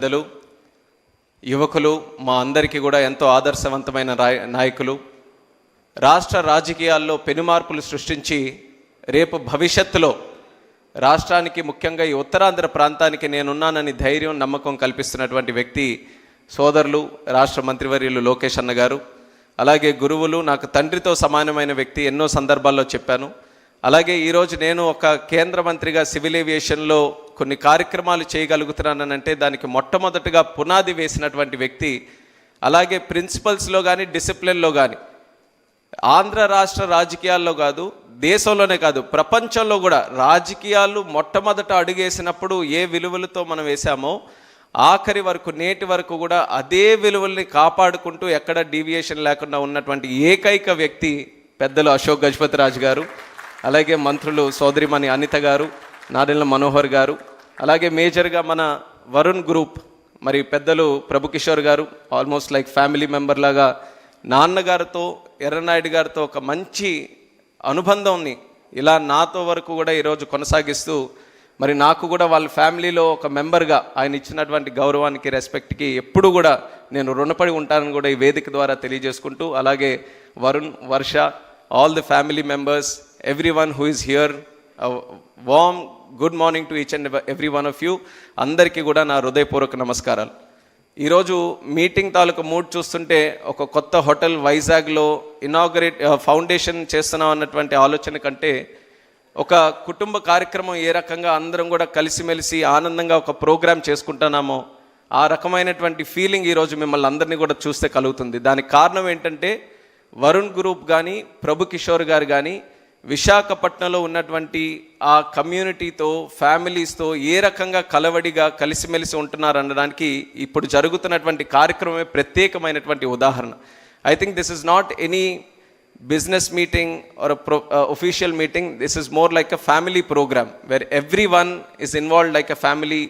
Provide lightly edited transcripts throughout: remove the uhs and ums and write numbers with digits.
పెద్దలు, యువకులు, మా అందరికీ కూడా ఎంతో ఆదర్శవంతమైన నాయకులు, రాష్ట్ర రాజకీయాల్లో పెనుమార్పులు సృష్టించి రేపు భవిష్యత్తులో రాష్ట్రానికి, ముఖ్యంగా ఈ ఉత్తరాంధ్ర ప్రాంతానికి నేనున్నానని ధైర్యం, నమ్మకం కల్పిస్తున్నటువంటి వ్యక్తి సోదరులు రాష్ట్ర మంత్రివర్యులు లోకేష్ అన్న గారు. అలాగే గురువులు, నాకు తండ్రితో సమానమైన వ్యక్తి, ఎన్నో సందర్భాల్లో చెప్పాను. అలాగే ఈరోజు నేను ఒక కేంద్ర మంత్రిగా సివిల్ ఏవియేషన్లో కొన్ని కార్యక్రమాలు చేయగలుగుతున్నానంటే దానికి మొట్టమొదటిగా పునాది వేసినటువంటి వ్యక్తి. అలాగే ప్రిన్సిపల్స్లో కానీ, డిసిప్లిన్లో కానీ, ఆంధ్ర రాష్ట్ర రాజకీయాల్లో కాదు, దేశంలోనే కాదు, ప్రపంచంలో కూడా రాజకీయాలు మొట్టమొదట అడుగేసినప్పుడు ఏ విలువలతో మనం వేసామో ఆఖరి వరకు, నేటి వరకు కూడా అదే విలువల్ని కాపాడుకుంటూ ఎక్కడ డీవియేషన్ లేకుండా ఉన్నటువంటి ఏకైక వ్యక్తి పెద్దలు అశోక్ గజపతిరాజు గారు. అలాగే మంత్రులు సోదరిమణి అనిత గారు, నాదెళ్ల మనోహర్ గారు, అలాగే మేజర్గా మన వరుణ్ గ్రూప్, మరి పెద్దలు ప్రభుకిషోర్ గారు, ఆల్మోస్ట్ లైక్ ఫ్యామిలీ మెంబర్ లాగా నాన్నగారితో, ఎర్రనాయుడు గారితో ఒక మంచి అనుబంధంని ఇలా నాతో వరకు కూడా ఈరోజు కొనసాగిస్తూ, మరి నాకు కూడా వాళ్ళ ఫ్యామిలీలో ఒక మెంబర్గా ఆయన ఇచ్చినటువంటి గౌరవానికి, రెస్పెక్ట్కి ఎప్పుడు కూడా నేను రుణపడి ఉంటానని కూడా ఈ వేదిక ద్వారా తెలియజేసుకుంటూ, అలాగే వరుణ్, వర్ష, all the family members, everyone who is here, a warm good morning to each and every one of you. అందరికీ కూడా నా హృదయపూర్వక నమస్కారాలు. ఈరోజు మీటింగ్ తాలూకు మూడ్ చూస్తుంటే ఒక కొత్త హోటల్ వైజాగ్లో ఇనాగరేట్ ఫౌండేషన్ చేస్తున్నాం అన్నటువంటి ఆలోచన కంటే ఒక కుటుంబ కార్యక్రమం ఏ రకంగా అందరం కూడా కలిసిమెలిసి ఆనందంగా ఒక ప్రోగ్రామ్ చేసుకుంటున్నామో ఆ రకమైనటువంటి ఫీలింగ్ ఈరోజు మిమ్మల్ని అందరినీ కూడా చూస్తే కలుగుతుంది. దానికి కారణం ఏంటంటే వరుణ్ గ్రూప్ కానీ, ప్రభుకిషోర్ గారు కానీ విశాఖపట్నంలో ఉన్నటువంటి ఆ కమ్యూనిటీతో, ఫ్యామిలీస్తో ఏ రకంగా కలవడిగా కలిసిమెలిసి ఉంటున్నారు అనడానికి ఇప్పుడు జరుగుతున్నటువంటి కార్యక్రమమే ప్రత్యేకమైనటువంటి ఉదాహరణ. I think this is not any business meeting or official meeting. This is more like a family program where every one is involved like a family,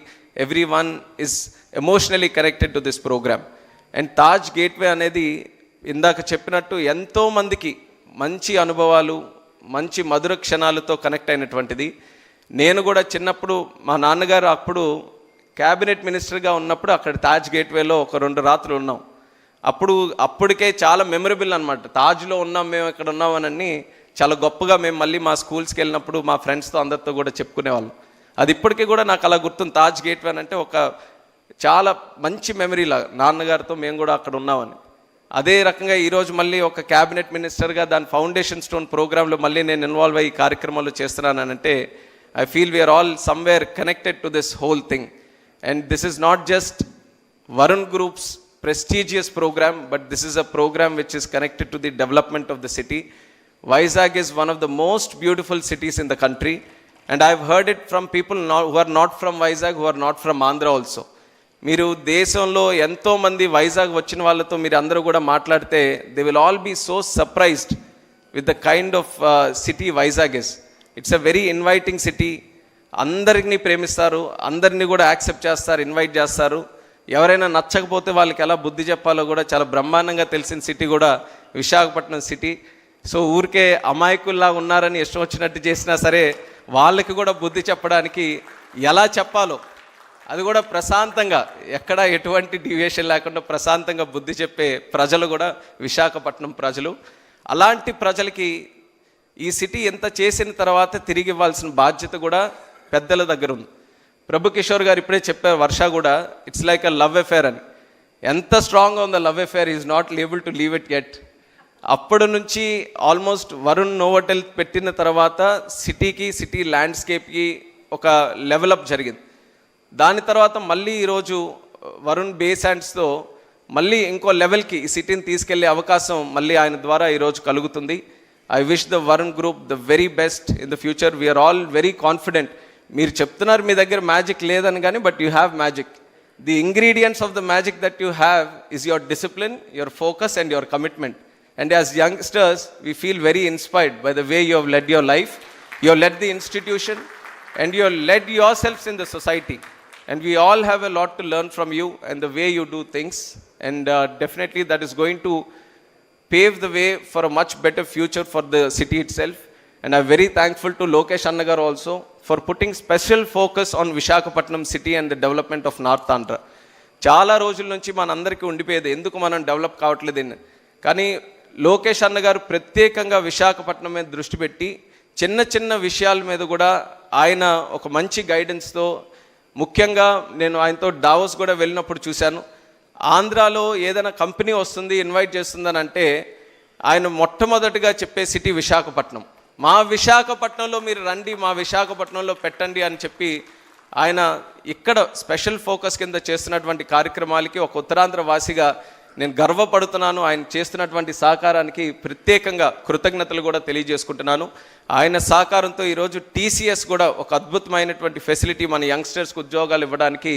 every one is emotionally connected to this program. And Taj Gateway అనేది ఇందాక చెప్పినట్టు ఎంతోమందికి మంచి అనుభవాలు, మంచి మధుర క్షణాలతో connect అయినటువంటిది. నేను కూడా చిన్నప్పుడు మా నాన్నగారు అప్పుడు క్యాబినెట్ మినిస్టర్గా ఉన్నప్పుడు అక్కడ తాజ్ గేట్వేలో ఒక 2 రాత్రులు ఉన్నాం. అప్పటికే చాలా మెమరబుల్ అనమాట. తాజ్లో ఉన్నాం మేము, ఇక్కడ ఉన్నామని చాలా గొప్పగా మేము మళ్ళీ మా స్కూల్స్కి వెళ్ళినప్పుడు మా ఫ్రెండ్స్తో అందరితో కూడా చెప్పుకునేవాళ్ళం. అది ఇప్పటికీ కూడా నాకు అలా గుర్తుంది. తాజ్ గేట్వే అంటే ఒక చాలా మంచి మెమరీలా, నాన్నగారితో మేము కూడా అక్కడ ఉన్నామని. అదే రకంగా ఈరోజు మళ్ళీ ఒక క్యాబినెట్ మినిస్టర్గా దాని ఫౌండేషన్ స్టోన్ ప్రోగ్రాంలో మళ్ళీ నేను ఇన్వాల్వ్ అయ్యి కార్యక్రమాలు చేస్తున్నానంటే I feel we are all somewhere connected to this whole thing. And this is not just Varun group's prestigious program, but this is a program which is connected to the development of the city. Vizag is one of the most beautiful cities in the country, and I've heard it from people who are not from Vizag, who are not from Andhra also. మీరు దేశంలో ఎంతోమంది వైజాగ్ వచ్చిన వాళ్ళతో మీరు అందరూ కూడా మాట్లాడితే they will all be so surprised with the kind of city Vizag is. It's a very inviting city. అందరినీ ప్రేమిస్తారు, అందరినీ కూడా యాక్సెప్ట్ చేస్తారు, ఇన్వైట్ చేస్తారు. ఎవరైనా నచ్చకపోతే వాళ్ళకి ఎలా బుద్ధి చెప్పాలో కూడా చాలా బ్రహ్మాండంగా తెలిసిన సిటీ కూడా విశాఖపట్నం సిటీ. సో ఊరికే అమాయకుల్లా ఉన్నారని ఇష్టం వచ్చినట్టు చేసినా సరే వాళ్ళకి కూడా బుద్ధి చెప్పడానికి ఎలా చెప్పాలో అది కూడా ప్రశాంతంగా, ఎక్కడ ఎటువంటి డివియేషన్ లేకుండా ప్రశాంతంగా బుద్ధి చెప్పే ప్రజలు కూడా విశాఖపట్నం ప్రజలు. అలాంటి ప్రజలకి ఈ సిటీ ఎంత చేసిన తర్వాత తిరిగి ఇవ్వాల్సిన బాధ్యత కూడా పెద్దల దగ్గర ఉంది. ప్రభుకిషోర్ గారు ఇప్పుడే చెప్పారు, వర్ష కూడా it's like a love affair అని. ఎంత స్ట్రాంగ్గా ఉందో love affair, is not able to leave it get. అప్పటి నుంచి ఆల్మోస్ట్ వరుణ్ నోవోటెల్ పెట్టిన తర్వాత సిటీకి, సిటీ ల్యాండ్స్కేప్కి ఒక లెవెలప్ జరిగింది. దాని తర్వాత మళ్ళీ ఈరోజు వరుణ్ బేస్ హ్యాండ్స్తో మళ్ళీ ఇంకో లెవెల్కి ఈ సిటీని తీసుకెళ్లే అవకాశం మళ్ళీ ఆయన ద్వారా ఈరోజు కలుగుతుంది. I wish the Varun group the very best in the future. We are all very confident. మీరు చెప్తున్నారు మీ దగ్గర మ్యాజిక్ లేదని కానీ, but you have magic. The ingredients of the magic that you have is your discipline, your focus and your commitment. And as youngsters, we feel very inspired by the way you have led your life. You have led the institution and you have led yourselves in the society. And we all have a lot to learn from you and the way you do things. And definitely that is going to pave the way for a much better future for the city itself. And I'm very thankful to Lokesh Annagar also for putting special focus on Visakhapatnam city and the development of North Andhra. చాలా రోజుల నుంచి మనందరికీ ఉండిపోయేది, ఎందుకు మనం develop కావట్లేదు. కానీ లోకేష్ అన్న గారు ప్రత్యేకంగా విశాఖపట్నం మీద దృష్టి పెట్టి చిన్న చిన్న విషయాల మీద కూడా ఆయన ఒక మంచి గైడెన్స్తో, ముఖ్యంగా నేను ఆయనతో డావోస్ కూడా వెళ్ళినప్పుడు చూశాను, ఆంధ్రాలో ఏదైనా కంపెనీ వస్తుంది ఇన్వైట్ చేస్తుందని అంటే ఆయన మొట్టమొదటిగా చెప్పే సిటీ విశాఖపట్నం. మా విశాఖపట్నంలో మీరు రండి, మా విశాఖపట్నంలో పెట్టండి అని చెప్పి ఆయన ఇక్కడ స్పెషల్ ఫోకస్ కింద చేస్తున్నటువంటి కార్యక్రమాలకి ఒక ఉత్తరాంధ్ర వాసిగా నేను గర్వపడుతున్నాను. ఆయన చేస్తున్నటువంటి సహకారానికి ప్రత్యేకంగా కృతజ్ఞతలు కూడా తెలియజేసుకుంటున్నాను. ఆయన సహకారంతో ఈరోజు టీసీఎస్ కూడా ఒక అద్భుతమైనటువంటి ఫెసిలిటీ మన యంగ్స్టర్స్కి ఉద్యోగాలు ఇవ్వడానికి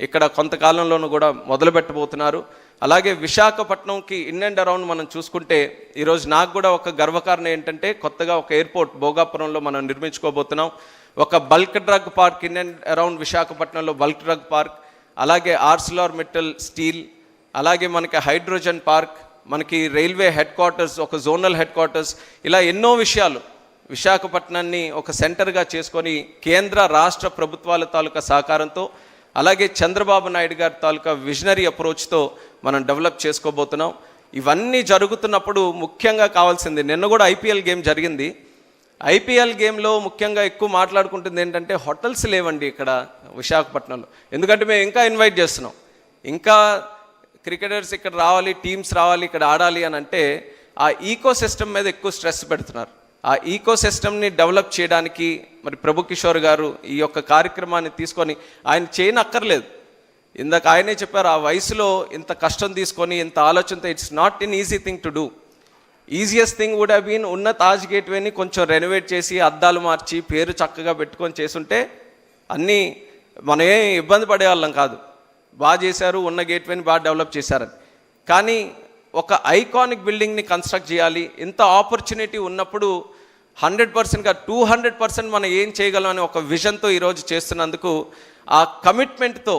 ఇక్కడ కొంతకాలంలోనూ కూడా మొదలు పెట్టబోతున్నారు. అలాగే విశాఖపట్నంకి ఇన్ అండ్ అరౌండ్ మనం చూసుకుంటే ఈరోజు నాకు కూడా ఒక గర్వకారణం ఏంటంటే కొత్తగా ఒక ఎయిర్పోర్ట్ భోగాపురంలో మనం నిర్మించుకోబోతున్నాం. ఒక bulk drug park in and around విశాఖపట్నంలో బల్క్ డ్రగ్ పార్క్, అలాగే ఆర్సిలార్ మెటల్ స్టీల్, అలాగే మనకి హైడ్రోజన్ పార్క్, మనకి రైల్వే హెడ్ క్వార్టర్స్, ఒక జోనల్ హెడ్ క్వార్టర్స్, ఇలా ఎన్నో విషయాలు విశాఖపట్నాన్ని ఒక సెంటర్గా చేసుకొని కేంద్ర రాష్ట్ర ప్రభుత్వాల తాలూకా సహకారంతో, అలాగే చంద్రబాబు నాయుడు గారి తాలూకా విజనరీ అప్రోచ్తో మనం డెవలప్ చేసుకోబోతున్నాం. ఇవన్నీ జరుగుతున్నప్పుడు ముఖ్యంగా కావాల్సింది, నిన్న కూడా ఐపీఎల్ గేమ్ జరిగింది. ఐపీఎల్ గేమ్లో ముఖ్యంగా ఎక్కువ మాట్లాడుకుంటుంది ఏంటంటే హోటల్స్ లేవండి ఇక్కడ విశాఖపట్నంలో. ఎందుకంటే మేము ఇంకా ఇన్వైట్ చేస్తున్నాం, ఇంకా క్రికెటర్స్ ఇక్కడ రావాలి, టీమ్స్ రావాలి, ఇక్కడ ఆడాలి అని అంటే ఆ ఈకో సిస్టమ్ మీద ఎక్కువ స్ట్రెస్ పెడుతున్నారు. ఆ ఈకో సిస్టమ్ని డెవలప్ చేయడానికి మరి ప్రభు కిషోర్ గారు ఈ యొక్క కార్యక్రమాన్ని తీసుకొని, ఆయన చేయనక్కర్లేదు, ఇందాక ఆయనే చెప్పారు, ఆ వయసులో ఇంత కష్టం తీసుకొని ఇంత ఆలోచనతో it's not an easy thing to do. Easiest thing would have been ఉన్న తాజ్ గేట్వేని కొంచెం రెనోవేట్ చేసి అద్దాలు మార్చి పేరు చక్కగా పెట్టుకొని చేసుంటే అన్నీ మనం ఏం ఇబ్బంది పడేవాళ్ళం కాదు. బాగా చేశారు, ఉన్న గేట్వేని బాగా డెవలప్ చేశారని. కానీ ఒక ఐకానిక్ బిల్డింగ్ని కన్స్ట్రక్ట్ చేయాలి, ఇంత ఆపర్చునిటీ ఉన్నప్పుడు 100%గా 200% మనం ఏం చేయగలం అని ఒక విజన్తో ఈరోజు చేస్తున్నందుకు, ఆ కమిట్మెంట్తో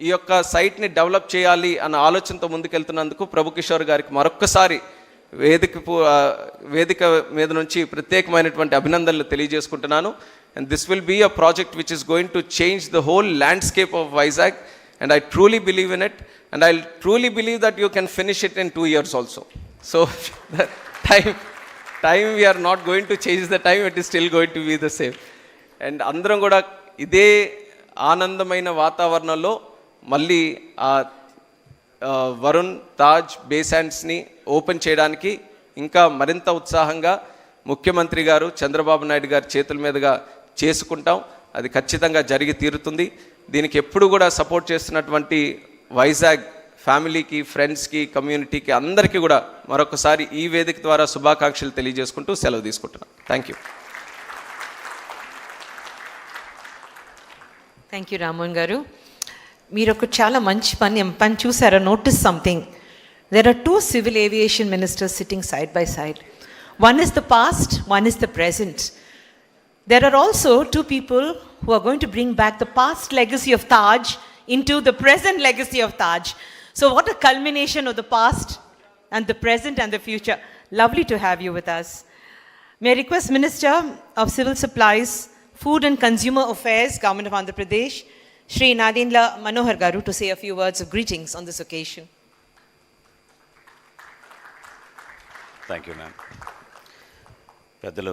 ఈ యొక్క సైట్ని డెవలప్ చేయాలి అన్న ఆలోచనతో ముందుకెళ్తున్నందుకు ప్రభు కిషోర్ గారికి మరొక్కసారి వేదిక మీద నుంచి ప్రత్యేకమైనటువంటి అభినందనలు తెలియజేసుకుంటున్నాను. And this will be a project which is going to change the whole landscape of Vizag. And I truly believe in it, and I truly believe that you can finish it in 2 years also. So the time we are not going to change the time, it is still going to be the same. And అందరం కూడా ఇదే ఆనందమైన వాతావరణంలో మళ్ళీ ఆ Varun Taj బేసాండ్స్ని open చేయడానికి ఇంకా మరింత ఉత్సాహంగా ముఖ్యమంత్రి గారు చంద్రబాబు నాయుడు గారి చేతుల మీదుగా చేసుకుంటాం. అది ఖచ్చితంగా జరిగి తీరుతుంది. దీనికి ఎప్పుడు కూడా సపోర్ట్ చేస్తున్నటువంటి వైజాగ్ ఫ్యామిలీకి, ఫ్రెండ్స్కి, కమ్యూనిటీకి అందరికీ కూడా మరొకసారి ఈ వేదిక ద్వారా శుభాకాంక్షలు తెలియజేసుకుంటూ సెలవు తీసుకుంటున్నాను. Thank you. Thank you Ramohan garu. మీరు ఒక చాలా మంచి పని చూసారా? Notice something. There are 2 civil aviation ministers sitting side by side. One is the past, one is the present. There are also 2 people who are going to bring back the past legacy of Taj into the present legacy of Taj. So what a culmination of the past and the present and the future. Lovely to have you with us. May I request Minister of Civil Supplies, Food and Consumer Affairs, Government of Andhra Pradesh, Shri Nadinla Manohar Garu, to say a few words of greetings on this occasion. Thank you, ma'am. పెద్దలు